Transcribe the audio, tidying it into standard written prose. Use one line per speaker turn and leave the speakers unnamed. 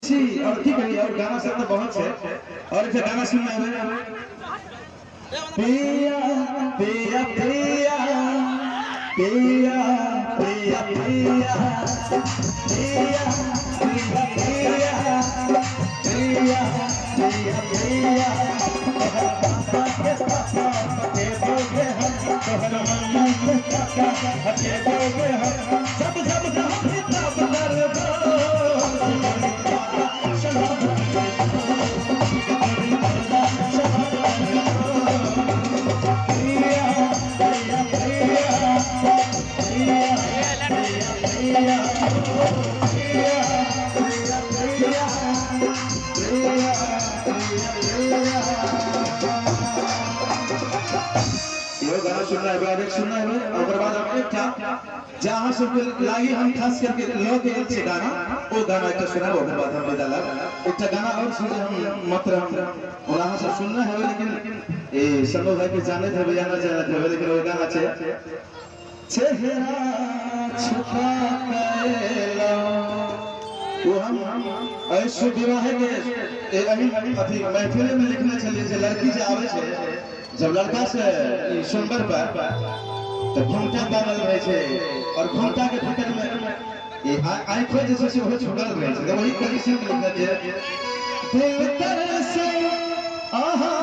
और ठीक है और गाना सब तो बहुत है और इसे गाना सुनना है पिया पिया पिया पिया पिया पिया पिया पिया पिया पिया के पापा के बोगे हम तोहर मन में काका के बोगे हम सब सब किताब कर दो सुनना है और बाद हम एक था जहां से लागी हम खास करके लोग एक से गाना वो गाना एक सुना वो बाद हम बेदाला एक गाना और सुने हम मात्र हम वहां से सुनना है लेकिन ए सब भाई के जाने थे बजाना चाहते थे लेकिन वो गाना है चेहरा छुपा के लो वो हम ऐसे विवाह के अभी महफिल में लिखने चले जे लड़की जे आवे छे जब लड़का से सुंदर पर तो घूमता बादल रहे छे और घूमता के भीतर में ये आंखों जैसे से वो छुपल रहे छे वही कंडीशन में लिखा है दिल तरसे आहा